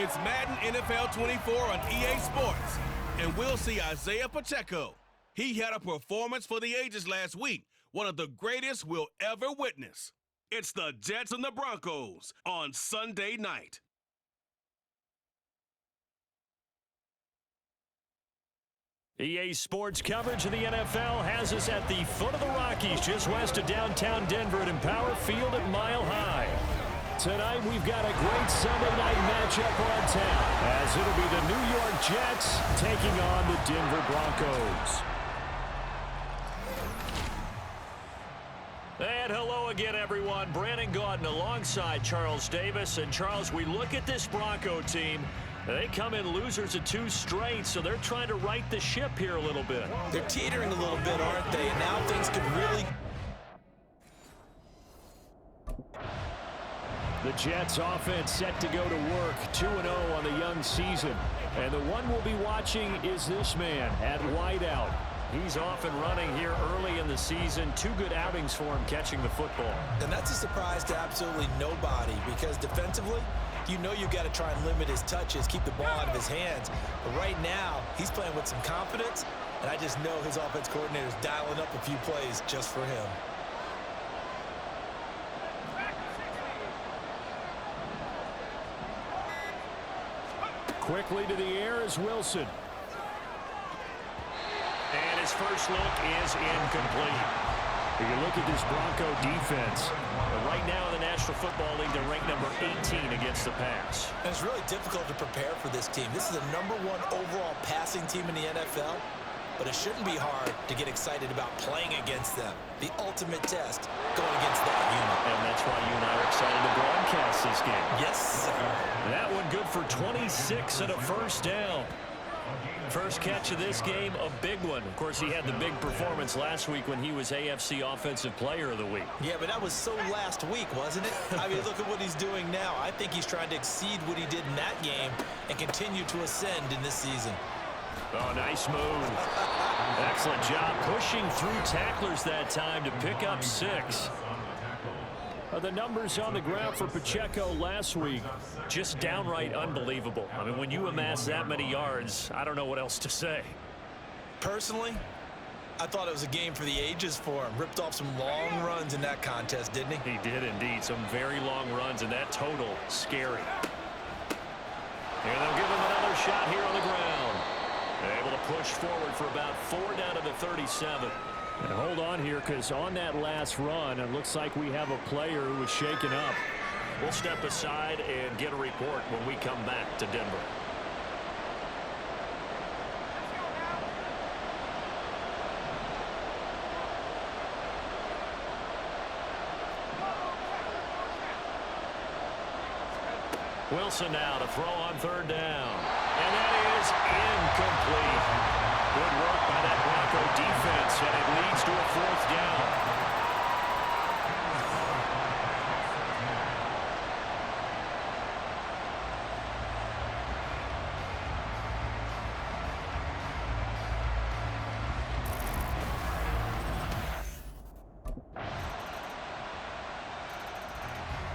It's Madden NFL 24 on EA Sports, and we'll see Isaiah Pacheco. He had a performance for the ages last week, one of the greatest we'll ever witness. It's the Jets and the Broncos on Sunday night. EA Sports coverage of the NFL has us at the foot of the Rockies, just west of downtown Denver at Empower Field at Mile High. Tonight we've got a great Sunday night matchup on tap, as it'll be the New York Jets taking on the Denver Broncos. And hello again, everyone. Brandon Gaudin alongside Charles Davis. And Charles, we look at this Bronco team. They come in losers of 2 straight, so they're trying to right the ship here a little bit. They're teetering a little bit, aren't they? And now things could really... The Jets offense set to go to work, 2-0 on the young season. And the one we'll be watching is this man at wideout. He's off and running here early in the season. 2 good outings for him catching the football. And that's a surprise to absolutely nobody, because defensively, you know you've got to try and limit his touches, keep the ball out of his hands. But right now, he's playing with some confidence, and I just know his offense coordinator is dialing up a few plays just for him. Quickly to the air is Wilson. And his first look is incomplete. If you look at this Bronco defense, right now in the National Football League, they're ranked number 18 against the pass. And it's really difficult to prepare for this team. This is the #1 overall passing team in the NFL, but it shouldn't be hard to get excited about playing against them. The ultimate test going against that unit. And that's why you and I are excited to broadcast this game. Yes, sir. That one good for 26 and a first down. First catch of this game, a big one. Of course, he had the big performance last week when he was AFC Offensive Player of the Week. Yeah, but that was so last week, wasn't it? I mean, look at what he's doing now. I think he's trying to exceed what he did in that game and continue to ascend in this season. Oh, nice move. Excellent job pushing through tacklers that time to pick up 6. The numbers on the ground for Pacheco last week, just downright unbelievable. I mean, when you amass that many yards, I don't know what else to say. Personally, I thought it was a game for the ages for him. Ripped off some long runs in that contest, didn't he? He did indeed. Some very long runs, and that total, scary. And they'll give him another shot here on the ground. Able to push forward for about 4 down to the 37. And hold on here, because on that last run, it looks like we have a player who was shaken up. We'll step aside and get a report when we come back to Denver. Wilson now to throw on 3rd down. And that is incomplete. Good work by that Bronco defense, and it leads to a 4th down.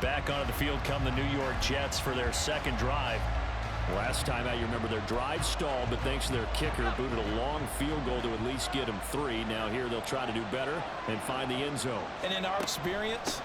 Back onto the field come the New York Jets for their 2nd drive. Last time out, you remember their drive stalled, but thanks to their kicker, booted a long field goal to at least get them 3. Now here they'll try to do better and find the end zone. And in our experience,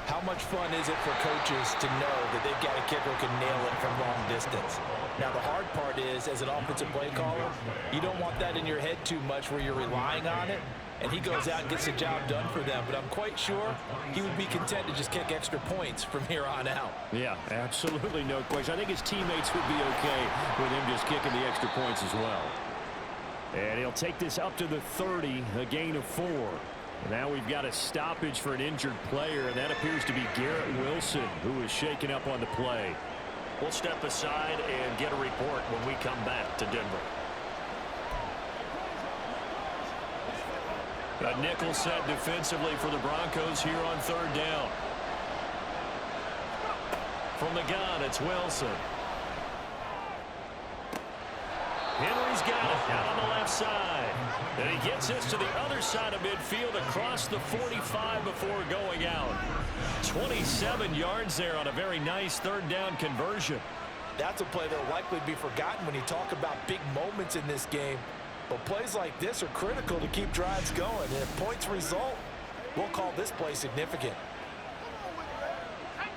how much fun is it for coaches to know that they've got a kicker who can nail it from long distance? Now the hard part is, as an offensive play caller, you don't want that in your head too much where you're relying on it. And he goes out and gets the job done for them. But I'm quite sure he would be content to just kick extra points from here on out. Yeah, absolutely no question. I think his teammates would be okay with him just kicking the extra points as well. And he'll take this up to the 30, a gain of 4. Now we've got a stoppage for an injured player, and that appears to be Garrett Wilson, who is shaken up on the play. We'll step aside and get a report when we come back to Denver. A nickel set defensively for the Broncos here on 3rd down. From the gun, it's Wilson. Henry's got it out on the left side. And he gets this to the other side of midfield across the 45 before going out. 27 yards there on a very nice 3rd down conversion. That's a play that will likely be forgotten when you talk about big moments in this game. But plays like this are critical to keep drives going. And if points result, we'll call this play significant.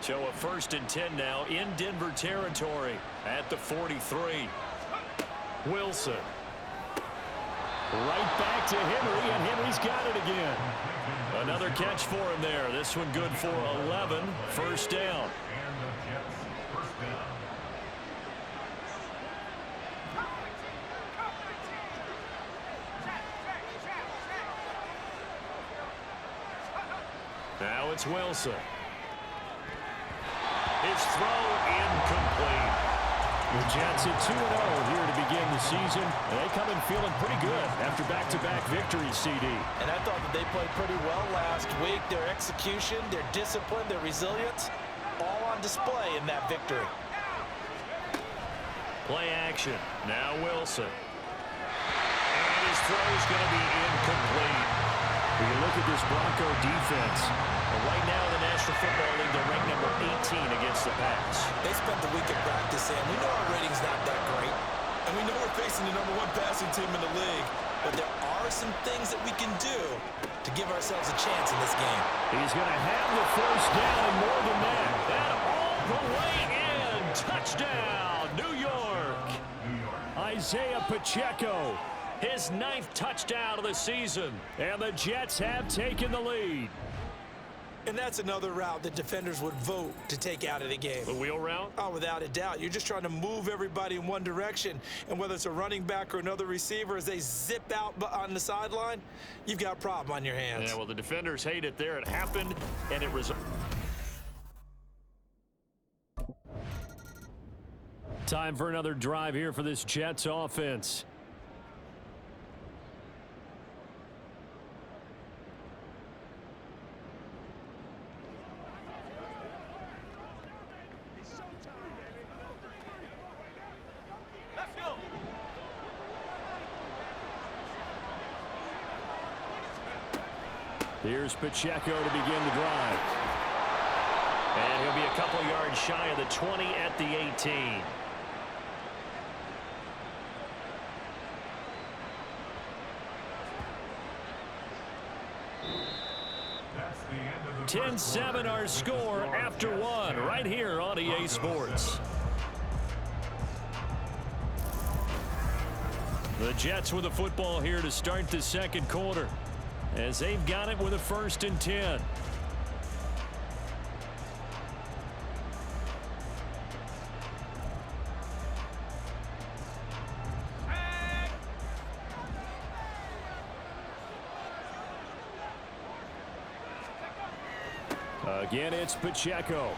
So a 1st and 10 now in Denver territory at the 43. Wilson. Right back to Henry, and Henry's got it again. Another catch for him there. This one good for 11. First down. Now it's Wilson. His throw incomplete. The Jets at 2-0 here to begin the season. And they come in feeling pretty good after back-to-back victories, CD. And I thought that they played pretty well last week. Their execution, their discipline, their resilience, all on display in that victory. Play action. Now Wilson. And his throw is going to be incomplete. We can look at this Bronco defense. Right now in the National Football League, they're ranked number 18 against the pass. They spent the week at practice, and we know our rating's not that great. And we know we're facing the #1 passing team in the league. But there are some things that we can do to give ourselves a chance in this game. He's going to have the first down and more than that. And all the way in. Touchdown, New York. Isaiah Pacheco. His 9th touchdown of the season. And the Jets have taken the lead. And that's another route that defenders would vote to take out of the game. The wheel route? Oh, without a doubt. You're just trying to move everybody in one direction. And whether it's a running back or another receiver, as they zip out on the sideline, you've got a problem on your hands. Yeah, well, the defenders hate it there. It happened, and it resulted. Time for another drive here for this Jets offense. Here's Pacheco to begin the drive. And he'll be a couple yards shy of the 20 at the 18. That's 10-7 our score after one right here on EA Sports. The Jets with the football here to start the second quarter, as they've got it with a 1st and 10. Again, it's Pacheco.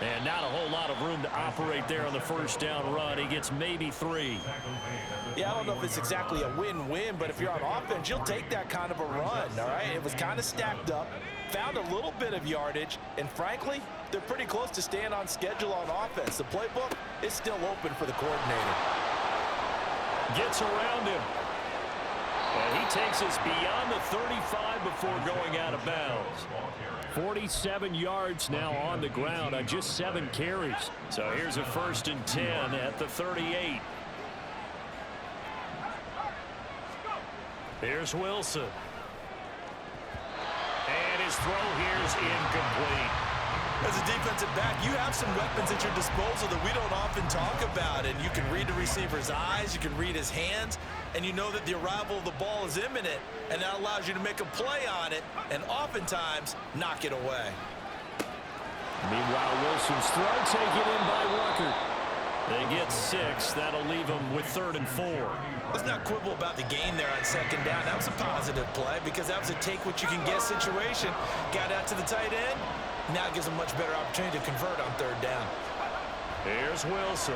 And not a whole lot of room to operate there on the first down run. He gets maybe 3. Yeah, I don't know if it's exactly a win-win, but if you're on offense, you'll take that kind of a run, all right? It was kind of stacked up, found a little bit of yardage, and frankly, they're pretty close to staying on schedule on offense. The playbook is still open for the coordinator. Gets around him. And he takes us beyond the 35 before going out of bounds. 47 yards now on the ground on just 7 carries. So here's a 1st and 10 at the 38. Here's Wilson. And his throw here is incomplete. As a defensive back, you have some weapons at your disposal that we don't often talk about. And you can read the receiver's eyes, you can read his hands, and you know that the arrival of the ball is imminent, and that allows you to make a play on it and oftentimes knock it away. Meanwhile, Wilson's throw taken in by Rucker. They get 6. That'll leave them with 3rd and 4. Let's not quibble about the gain there on 2nd down. That was a positive play because that was a take-what-you-can-get situation. Got out to the tight end. Now it gives them a much better opportunity to convert on 3rd down. Here's Wilson.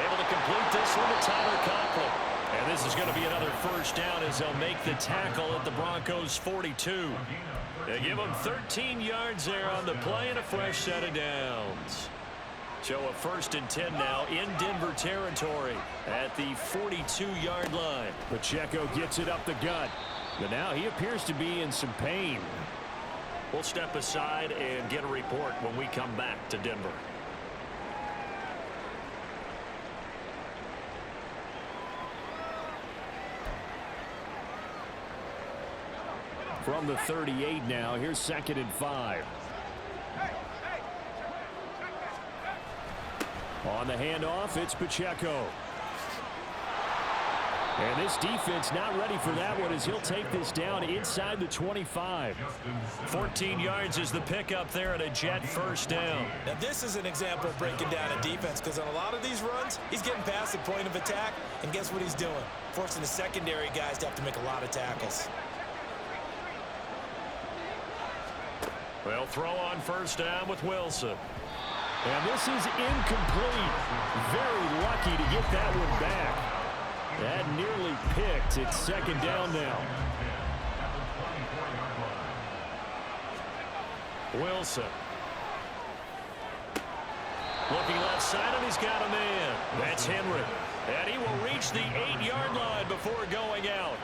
Able to complete this one to Tyler Conklin. And this is going to be another first down as they'll make the tackle at the Broncos' 42. They give them 13 yards there on the play and a fresh set of downs. So a 1st and 10 now in Denver territory at the 42-yard line. Pacheco gets it up the gut. But now he appears to be in some pain. We'll step aside and get a report when we come back to Denver. from the 38 now. Here's 2nd and 5. On the handoff, it's Pacheco. And this defense not ready for that one as he'll take this down inside the 25. 14 yards is the pickup there at a Jet first down. Now this is an example of breaking down a defense, because on a lot of these runs, he's getting past the point of attack, and guess what he's doing? Forcing the secondary guys to have to make a lot of tackles. Well, throw on first down with Wilson. And this is incomplete. Very lucky to get that one back. That nearly picked. It's 2nd down now. Wilson. Looking left side, and he's got a man. That's Henry. And he will reach the 8-yard line before going out.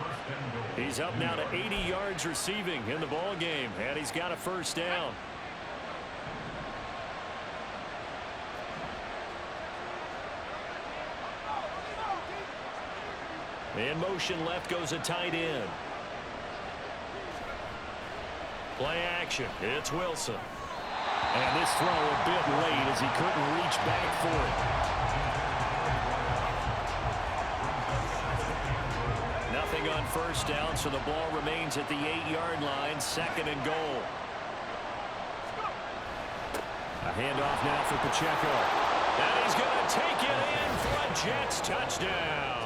He's up now to 80 yards receiving in the ball game, and he's got a first down. In motion left goes a tight end. Play action. It's Wilson. And this throw a bit late as he couldn't reach back for it. Nothing on first down, so the ball remains at the 8-yard line. 2nd and goal. A handoff now for Pacheco. And he's going to take it in for a Jets touchdown.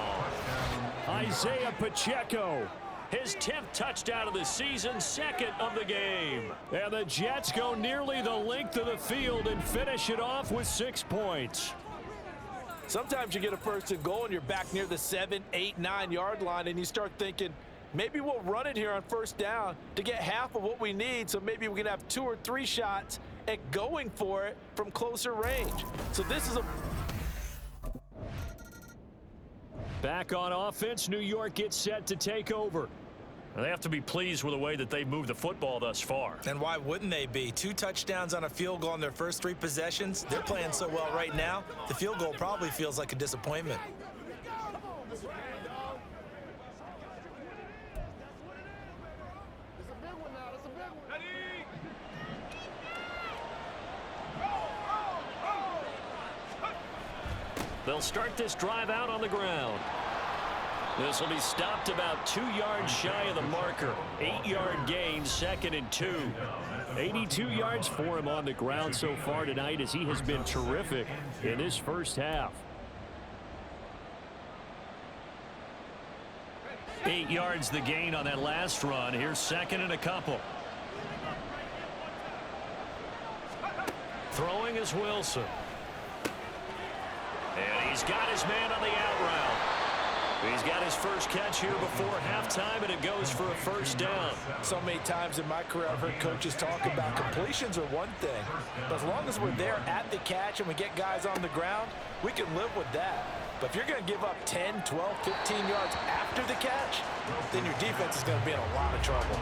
Isaiah Pacheco, his 10th touchdown of the season, 2nd of the game. And the Jets go nearly the length of the field and finish it off with 6 points. Sometimes you get a first and goal and you're back near the 7, 8, 9-yard line, and you start thinking, maybe we'll run it here on first down to get half of what we need, so maybe we can have 2 or 3 shots at going for it from closer range. So this is a... Back on offense, New York gets set to take over. They have to be pleased with the way that they've moved the football thus far. And why wouldn't they be? 2 touchdowns on a field goal in their first 3 possessions. They're playing so well right now, the field goal probably feels like a disappointment. They'll start this drive out on the ground. This will be stopped about 2 yards shy of the marker. 8-yard gain, 2nd and 2. 82 yards for him on the ground so far tonight as he has been terrific in this first half. 8 yards the gain on that last run. Here's 2nd and a couple. Throwing is Wilson. And he's got his man on the out route. He's got his first catch here before halftime, and it goes for a first down. So many times in my career I've heard coaches talk about completions are one thing, but as long as we're there at the catch and we get guys on the ground, we can live with that. But if you're going to give up 10, 12, 15 yards after the catch, then your defense is going to be in a lot of trouble.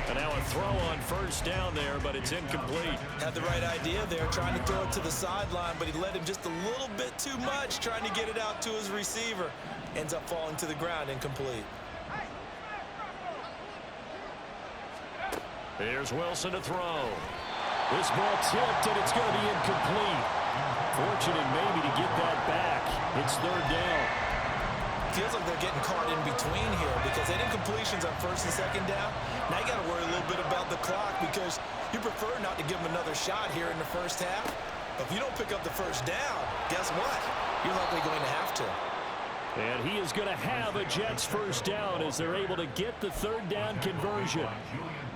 And now a throw on first down there, but it's incomplete. Had the right idea there, trying to throw it to the sideline, but he let him just a little bit too much, trying to get it out to his receiver. Ends up falling to the ground, incomplete. Here's Wilson to throw. This ball tipped, and it's going to be incomplete. Fortunate maybe to get that back. It's 3rd down. Feels like they're getting caught in between here because they did incompletions on 1st and 2nd down. Now you got to worry a little bit about the clock because you prefer not to give them another shot here in the first half. But if you don't pick up the first down, guess what? You're likely going to have to. And he is going to have a Jets first down as they're able to get the 3rd down conversion.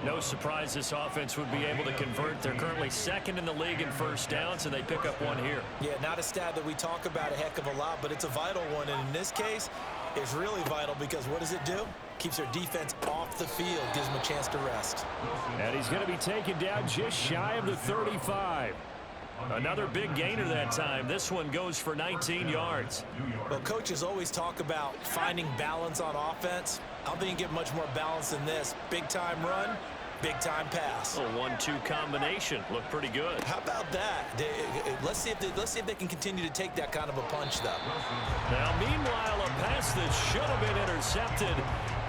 No surprise this offense would be able to convert. They're currently 2nd in the league in first downs, and they pick up one here. Yeah, not a stat that we talk about a heck of a lot, but it's a vital one. And in this case, it's really vital because what does it do? Keeps their defense off the field, gives them a chance to rest. And he's going to be taken down just shy of the 35. Another big gainer that time. This one goes for 19 yards. Well, coaches always talk about finding balance on offense. I don't think you get much more balance than this. Big-time run, big-time pass. A 1-2 combination. Looked pretty good. How about that? Let's see if they can continue to take that kind of a punch, though. Now, meanwhile, a pass that should have been intercepted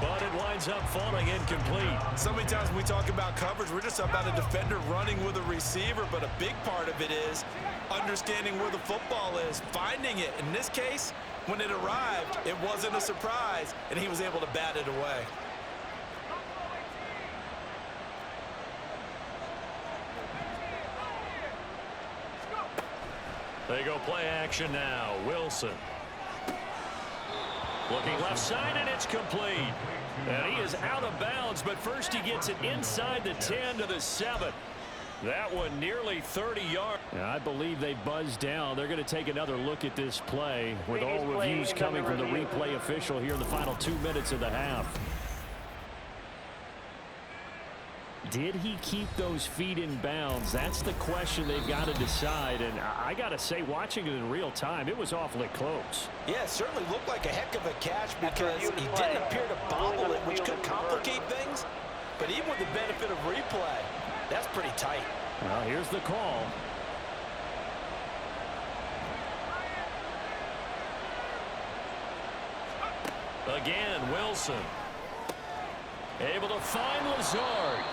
but it winds up falling incomplete. So many times when we talk about coverage, we're just about a defender running with a receiver, but a big part of it is understanding where the football is, finding it. In this case, when it arrived, it wasn't a surprise, and he was able to bat it away. They go play action now. Wilson. Looking left side, and it's complete. And he is out of bounds, but first he gets it inside the 10 to the 7. That one nearly 30 yards. I believe they buzzed down. They're going to take another look at this play with all reviews coming from the replay official here in the final 2 minutes of the half. Did he keep those feet in bounds? That's the question they've got to decide. And I got to say, watching it in real time, it was awfully close. Yeah, it certainly looked like a heck of a catch because he didn't appear to bobble it, which could complicate things. But even with the benefit of replay, that's pretty tight. Well, here's the call. Again, Wilson. Able to find Lazard.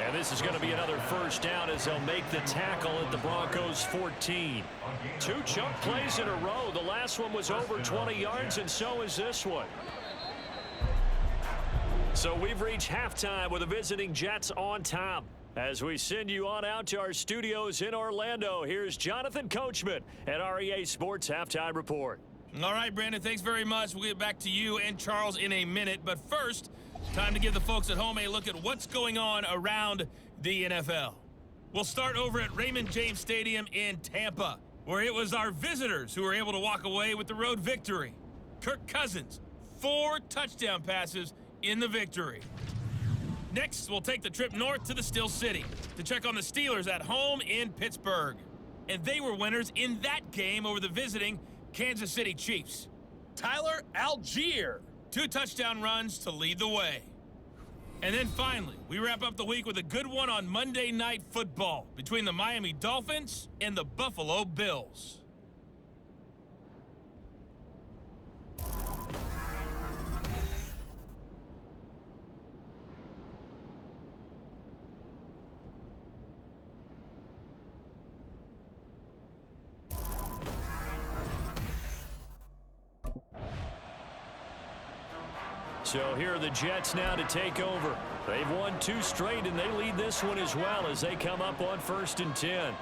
And this is going to be another first down as they'll make the tackle at the Broncos 14. 2 chunk plays in a row. The last one was over 20 yards, and so is this one. So we've reached halftime with the visiting Jets on top. As we send you on out to our studios in Orlando, here's Jonathan Coachman at REA Sports Halftime Report. All right, Brandon, thanks very much. We'll get back to you and Charles in a minute. But first, time to give the folks at home a look at what's going on around the NFL. We'll start over at Raymond James Stadium in Tampa, where it was our visitors who were able to walk away with the road victory. Kirk Cousins, 4 touchdown passes in the victory. Next, we'll take the trip north to the Steel City to check on the Steelers at home in Pittsburgh. And they were winners in that game over the visiting Kansas City Chiefs. Tyler Algier, 2 touchdown runs to lead the way. And then finally, we wrap up the week with a good one on Monday Night Football between the Miami Dolphins and the Buffalo Bills. So here are the Jets now to take over. They've won 2 straight, and they lead this one as well as they come up on 1st and 10.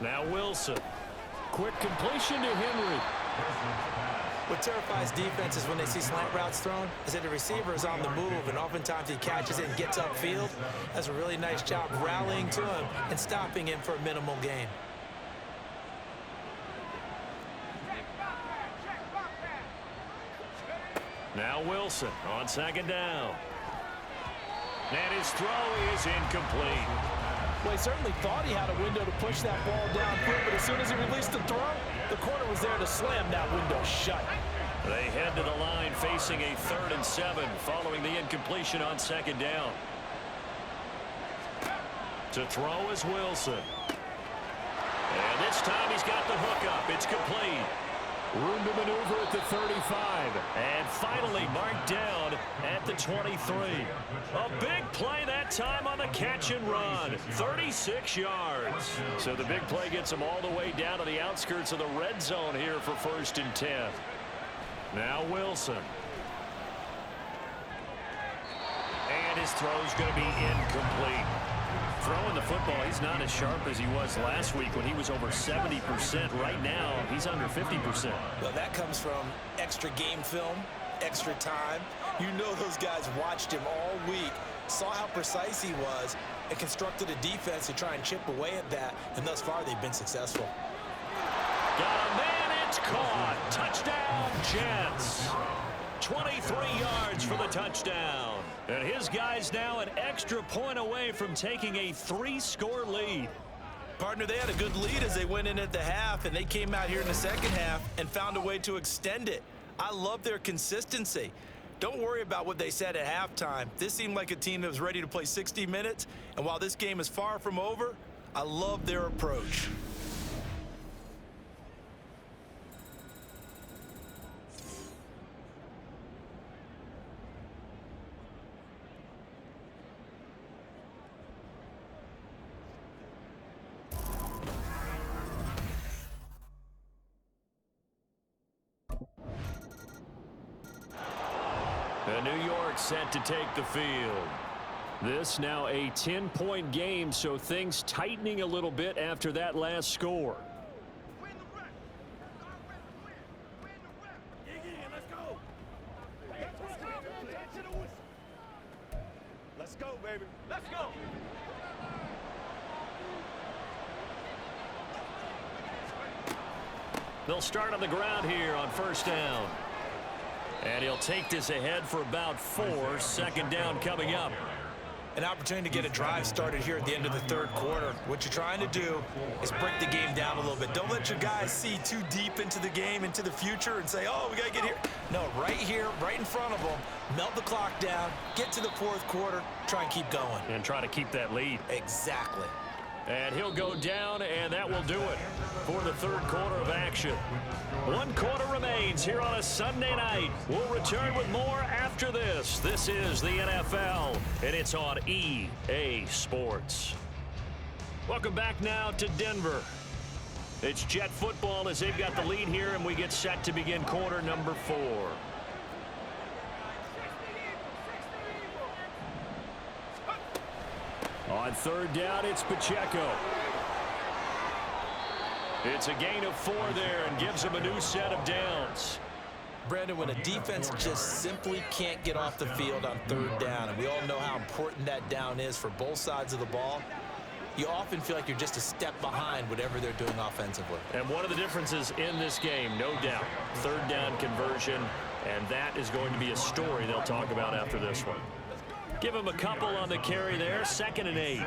Now Wilson. Quick completion to Henry. What terrifies defenses when they see slant routes thrown is that the receiver is on the move, and oftentimes he catches it and gets upfield. Does a really nice job rallying to him and stopping him for a minimal gain. Now Wilson on 2nd down. And his throw is incomplete. Well, he certainly thought he had a window to push that ball downfield, but as soon as he released the throw, the corner was there to slam that window shut. They head to the line facing a 3rd and 7 following the incompletion on 2nd down. To throw is Wilson. And this time he's got the hook up. It's complete. Room to maneuver at the 35. And finally marked down at the 23. A big play that time on the catch and run. 36 yards. So the big play gets him all the way down to the outskirts of the red zone here for 1st and 10. Now Wilson. And his throw's going to be incomplete. Throwing the football, he's not as sharp as he was last week when he was over 70%. Right now, he's under 50%. Well, that comes from extra game film, extra time. You know those guys watched him all week, saw how precise he was, and constructed a defense to try and chip away at that, and thus far they've been successful. Got a man, it's caught. Touchdown, Jets. 23 yards for the touchdown. And his guys now an extra point away from taking a 3-score lead. Partner, they had a good lead as they went in at the half, and they came out here in the second half and found a way to extend it. I love their consistency. Don't worry about what they said at halftime. This seemed like a team that was ready to play 60 minutes, and while this game is far from over, I love their approach. And New York set to take the field. This now a 10-point game, so things tightening a little bit after that last score. Let's go, baby. Let's go. They'll start on the ground here on first down. And he'll take this ahead for about 4. Second down coming up. An opportunity to get a drive started here at the end of the third quarter. What you're trying to do is break the game down a little bit. Don't let your guys see too deep into the game, into the future, and say, oh, we got to get here. No, right here, right in front of them, melt the clock down, get to the fourth quarter, try and keep going. And try to keep that lead. Exactly. And he'll go down, and that will do it for the third quarter of action. 1 quarter remains here on a Sunday night. We'll return with more after this. This is the NFL, and it's on EA Sports. Welcome back now to Denver. It's Jet football as they've got the lead here, and we get set to begin quarter number 4. On third down, it's Pacheco. It's a gain of 4 there and gives them a new set of downs. Brandon, when a defense just simply can't get off the field on third down, and we all know how important that down is for both sides of the ball, you often feel like you're just a step behind whatever they're doing offensively. And one of the differences in this game, no doubt, third down conversion, and that is going to be a story they'll talk about after this one. Give him a couple on the carry there, 2nd and 8.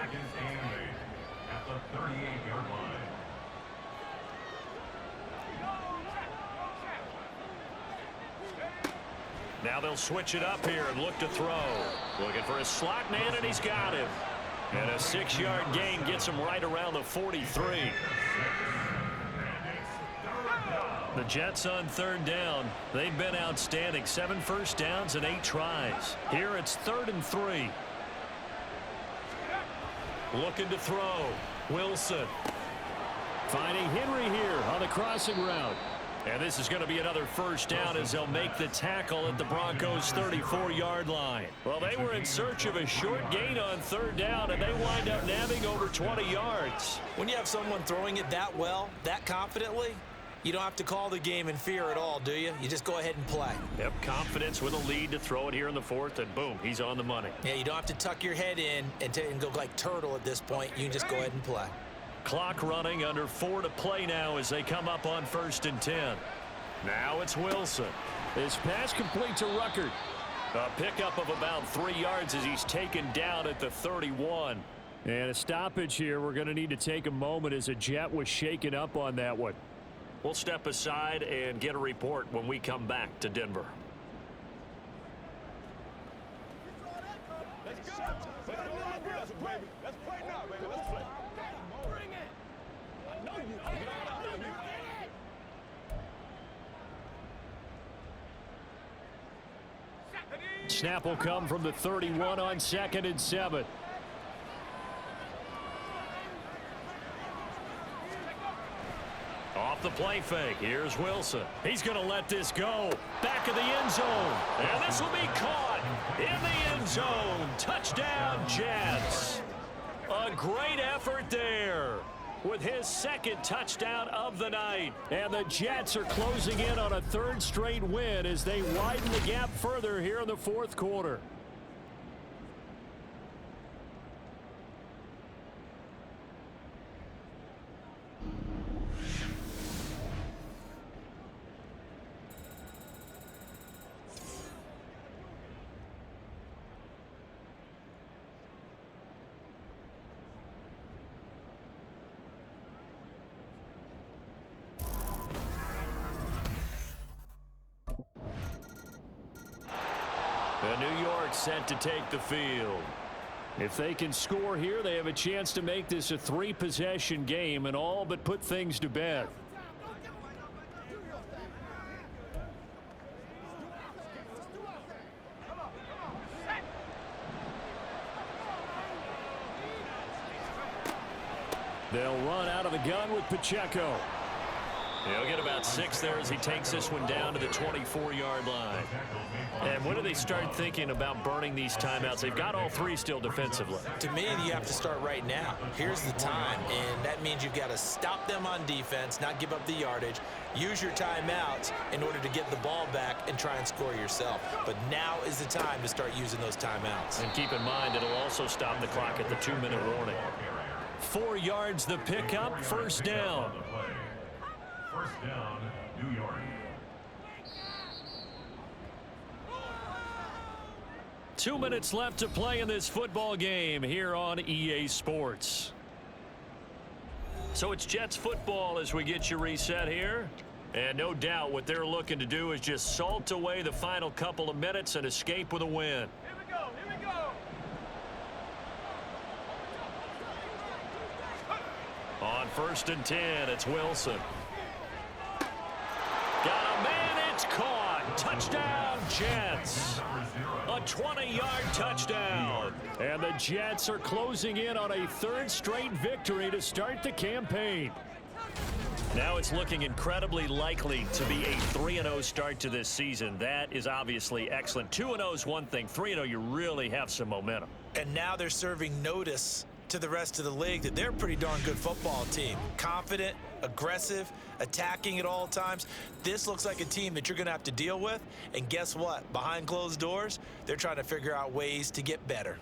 Now they'll switch it up here and look to throw. Looking for a slot man, and he's got him. And a 6-yard gain gets him right around the 43. The Jets on third down. They've been outstanding. 7 first downs and 8 tries. Here it's 3rd and 3. Looking to throw. Wilson. Finding Henry here on the crossing route. And this is going to be another first down as they'll make the tackle at the Broncos' 34-yard line. Well, they were in search of a short gain on third down, and they wind up nabbing over 20 yards. When you have someone throwing it that well, that confidently, you don't have to call the game in fear at all, do you? You just go ahead and play. Yep, confidence with a lead to throw it here in the 4th, and boom, he's on the money. Yeah, you don't have to tuck your head in and go like turtle at this point. You can just go ahead and play. Clock running, under 4 to play now as they come up on 1st and 10. Now it's Wilson. This pass complete to Ruckert. A pickup of about 3 yards as he's taken down at the 31. And a stoppage here. We're going to need to take a moment as a Jet was shaken up on that one. We'll step aside and get a report when we come back to Denver. Let's go. Let's play now, baby. Let's play. Bring it. I know you. Snap will come from the 31 on 2nd and 7. Off the play fake, here's Wilson. He's going to let this go. Back of the end zone. And this will be caught in the end zone. Touchdown, Jets. A great effort there with his 2nd touchdown of the night. And the Jets are closing in on a 3rd straight win as they widen the gap further here in the 4th quarter. And New York set to take the field. If they can score here, they have a chance to make this a 3-possession game and all but put things to bed. They'll run out of the gun with Pacheco. He'll get about 6 there as he takes this one down to the 24-yard line. And when do they start thinking about burning these timeouts? They've got all 3 still defensively. To me, you have to start right now. Here's the time, and that means you've got to stop them on defense, not give up the yardage, use your timeouts in order to get the ball back and try and score yourself. But now is the time to start using those timeouts. And keep in mind, it'll also stop the clock at the 2-minute warning. 4 yards the pickup, first down. First down, New York. 2 minutes left to play in this football game here on EA Sports. So it's Jets football as we get you reset here. And no doubt what they're looking to do is just salt away the final couple of minutes and escape with a win. Here we go, here we go. On 1st and 10, it's Wilson. Got a man, it's caught. Touchdown, Jets. A 20-yard touchdown. And the Jets are closing in on a 3rd straight victory to start the campaign. Now it's looking incredibly likely to be a 3-0 start to this season. That is obviously excellent. 2-0 is one thing. 3-0, you really have some momentum. And now they're serving notice to the rest of the league that they're a pretty darn good football team. Confident, aggressive, attacking at all times. This looks like a team that you're going to have to deal with. And guess what? Behind closed doors, they're trying to figure out ways to get better.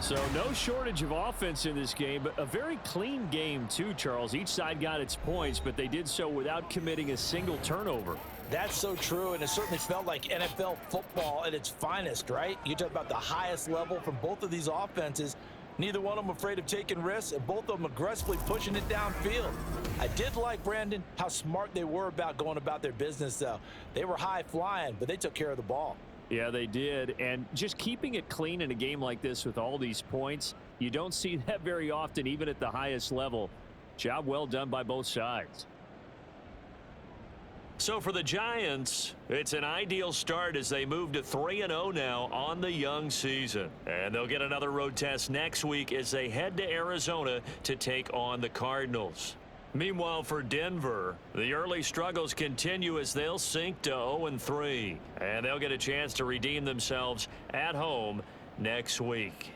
So no shortage of offense in this game, but a very clean game too, Charles. Each side got its points, but they did so without committing a single turnover. That's so true, and it certainly felt like NFL football at its finest, right? You talk about the highest level from both of these offenses. Neither one of them afraid of taking risks, and both of them aggressively pushing it downfield. I did like, Brandon, how smart they were about going about their business, though. They were high flying, but they took care of the ball. Yeah, they did. And just keeping it clean in a game like this with all these points, you don't see that very often, even at the highest level. Job well done by both sides. So for the Giants, it's an ideal start as they move to 3-0 now on the young season. And they'll get another road test next week as they head to Arizona to take on the Cardinals. Meanwhile, for Denver, the early struggles continue as they'll sink to 0-3. And they'll get a chance to redeem themselves at home next week.